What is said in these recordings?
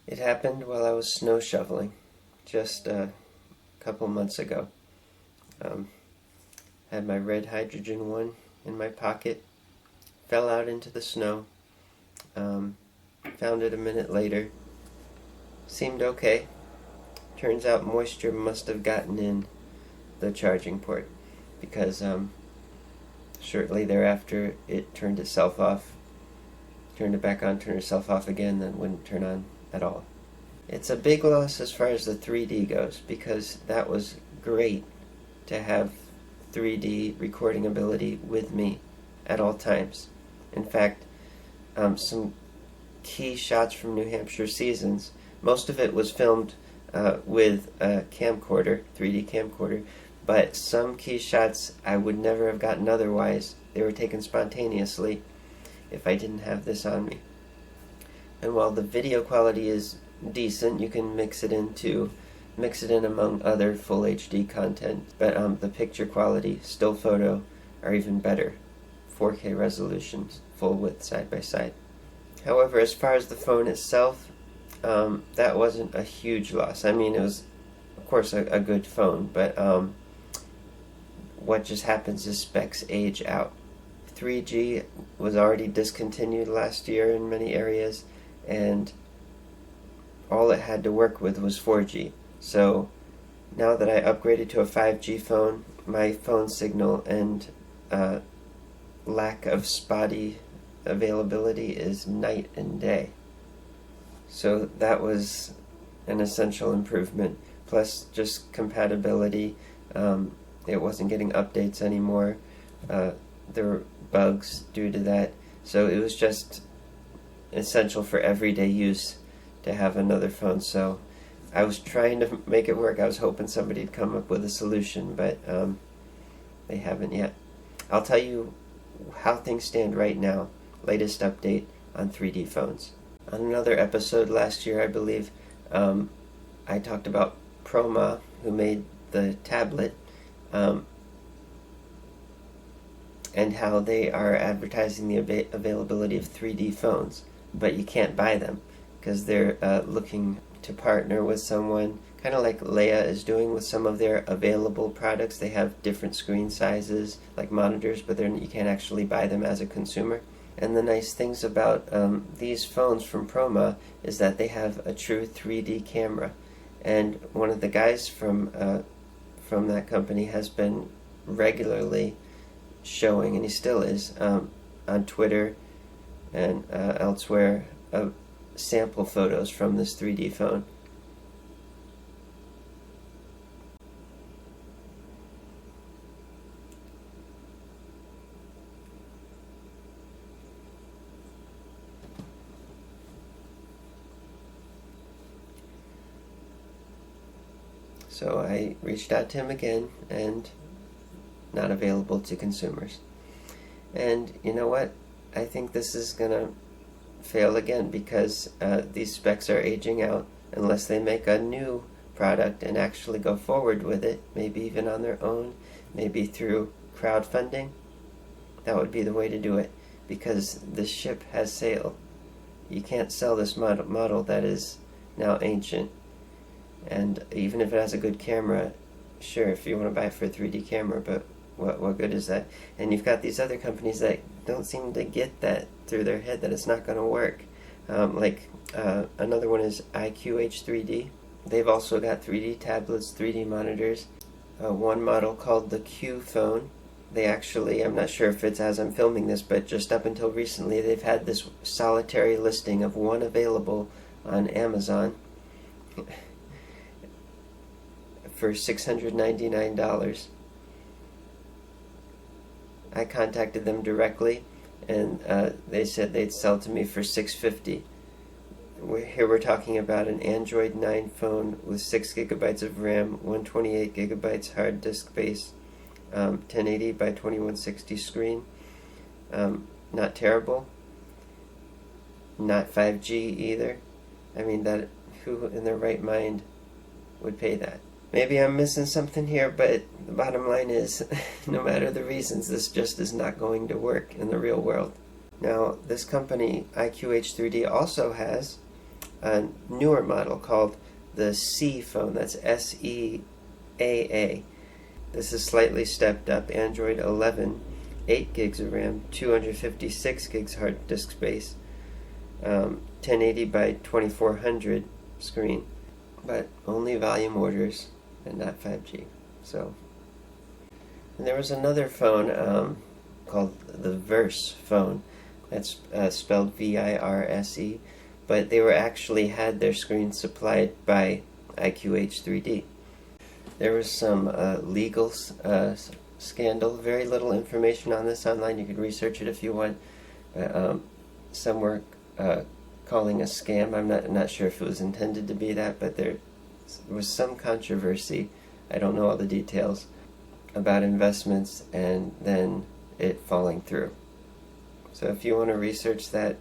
It happened while I was snow shoveling just a couple months ago. Um, had my red hydrogen one in my pocket, fell out into the snow, found it a minute later, seemed okay. Turns out moisture must have gotten in the charging port because shortly thereafter it turned itself off, turned it back on, turned itself off again, then wouldn't turn on at all. It's a big loss as far as the 3D goes because that was great to have 3D recording ability with me at all times. In fact, some key shots from New Hampshire seasons, most of it was filmed with a camcorder, 3D camcorder, but some key shots I would never have gotten otherwise. They were taken spontaneously if I didn't have this on me. And while the video quality is decent, you can mix it in among other full HD content, but the picture quality, still photo, are even better. 4K resolutions, full width side by side. However, as far as the phone itself, that wasn't a huge loss. I mean, it was, of course, a good phone, but what just happens is specs age out. 3G was already discontinued last year in many areas, and all it had to work with was 4G. So now that I upgraded to a 5G phone, my phone signal and lack of spotty availability is night and day. So that was an essential improvement. Plus just compatibility. It wasn't getting updates anymore. There were bugs due to that. So it was just essential for everyday use to have another phone. So I was trying to make it work. I was hoping somebody'd come up with a solution, but they haven't yet. I'll tell you how things stand right now. Latest update on 3D phones. On another episode last year, I believe, I talked about Proma, who made the tablet, and how they are advertising the availability of 3D phones, but you can't buy them because they're looking to partner with someone, kind of like Leia is doing with some of their available products. They have different screen sizes, like monitors, but you can't actually buy them as a consumer. And the nice things about these phones from Proma is that they have a true 3D camera. And one of the guys from that company has been regularly showing, and he still is, on Twitter and elsewhere, sample photos from this 3D phone. So I reached out to him again, and not available to consumers. And you know what? I think this is gonna fail again because these specs are aging out unless they make a new product and actually go forward with it, maybe even on their own, maybe through crowdfunding. That would be the way to do it, because the ship has sailed. You can't sell this model that is now ancient. And even if it has a good camera, sure, if you want to buy it for a 3D camera, but what good is that? And you've got these other companies that don't seem to get that through their head, that it's not going to work. Another one is IQH3D. They've also got 3D tablets, 3D monitors. One model called the Q phone. They actually, I'm not sure if it's as I'm filming this, but just up until recently, they've had this solitary listing of one available on Amazon for $699. I contacted them directly, and they said they'd sell to me for $650. Here we're talking about an Android 9 phone with 6 gigabytes of RAM, 128 gigabytes hard disk space, 1080 by 2160 screen. Not terrible. Not 5G either. I mean, that who in their right mind would pay that? Maybe I'm missing something here, but the bottom line is, no matter the reasons, this just is not going to work in the real world. Now, this company, IQH3D, also has a newer model called the C phone. That's SEAA. This is slightly stepped up. Android 11, 8 gigs of RAM, 256 gigs hard disk space, 1080 by 2400 screen, but only volume orders and not 5G. So, and there was another phone called the Verse phone. That's spelled VIRSE, but they were actually had their screen supplied by IQH3D. There was some legal scandal. Very little information on this online. You could research it if you want. Some were calling a scam. I'm not sure if it was intended to be that, but there was some controversy. I don't know all the details about investments and then it falling through. So if you want to research that,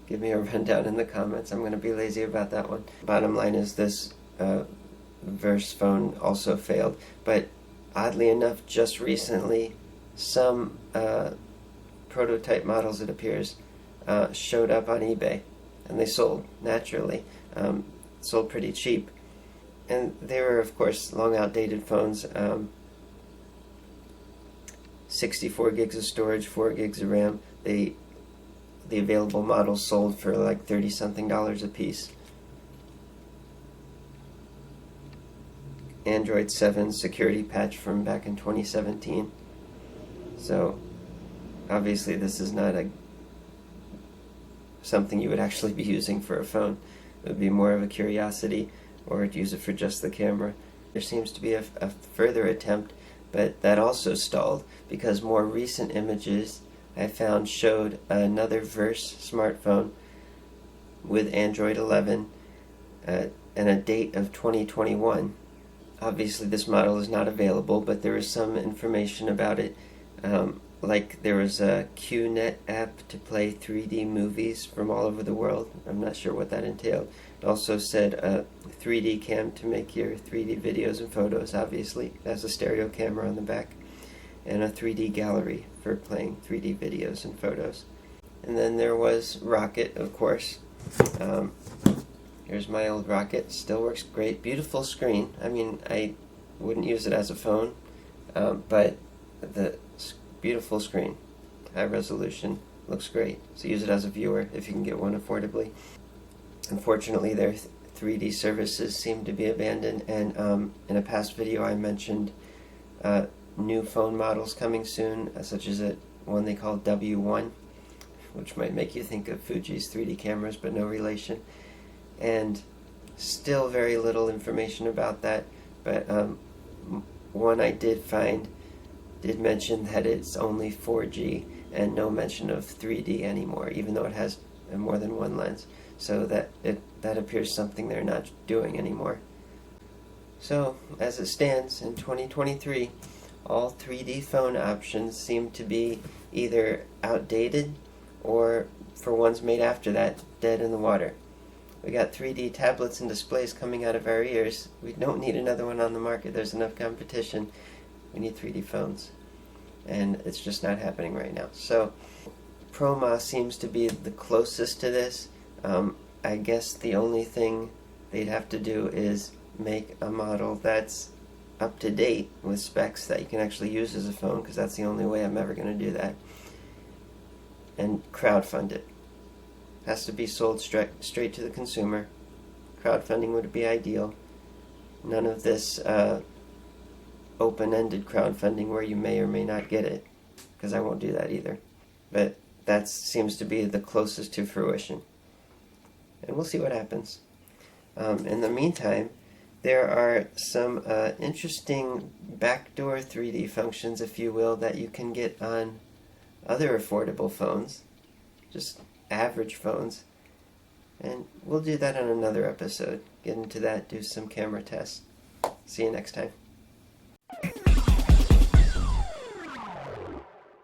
give me a rundown in the comments. I'm going to be lazy about that one. Bottom line is this Verse phone also failed, but oddly enough, just recently, some prototype models, it appears, showed up on eBay, and they sold naturally. Sold pretty cheap, and they were, of course, long outdated phones. 64 gigs of storage, 4 gigs of RAM. The available models sold for like $30-something a piece. Android 7 security patch from back in 2017. So obviously this is not something you would actually be using for a phone. It would be more of a curiosity, or use it for just the camera. There seems to be a further attempt, but that also stalled because more recent images I found showed another Verse smartphone with Android 11 and a date of 2021. Obviously this model is not available, but there is some information about it. Like there was a QNet app to play 3D movies from all over the world. I'm not sure what that entailed. It also said a 3D cam to make your 3D videos and photos, obviously. It has a stereo camera on the back. And a 3D gallery for playing 3D videos and photos. And then there was Rocket, of course. Here's my old Rocket. Still works great. Beautiful screen. I mean, I wouldn't use it as a phone, but the beautiful screen. High resolution. Looks great. So use it as a viewer if you can get one affordably. Unfortunately, their 3D services seem to be abandoned, and in a past video I mentioned new phone models coming soon, such as one they call W1, which might make you think of Fuji's 3D cameras, but no relation. And still very little information about that, but one I did find did mention that it's only 4G and no mention of 3D anymore, even though it has more than one lens. So that appears something they're not doing anymore. So as it stands in 2023, all 3D phone options seem to be either outdated or, for ones made after that, dead in the water. We got 3D tablets and displays coming out of our ears. We don't need another one on the market. There's enough competition. We need 3D phones. And it's just not happening right now. So Proma seems to be the closest to this. I guess the only thing they'd have to do is make a model that's up to date with specs that you can actually use as a phone, because that's the only way I'm ever going to do that. And crowdfund it. Has to be sold straight to the consumer. Crowdfunding would be ideal. None of this open-ended crowdfunding where you may or may not get it, because I won't do that either. But that seems to be the closest to fruition. And we'll see what happens. In the meantime, there are some interesting backdoor 3D functions, if you will, that you can get on other affordable phones. Just average phones, and we'll do that on another episode. Get into that, do some camera tests. See you next time.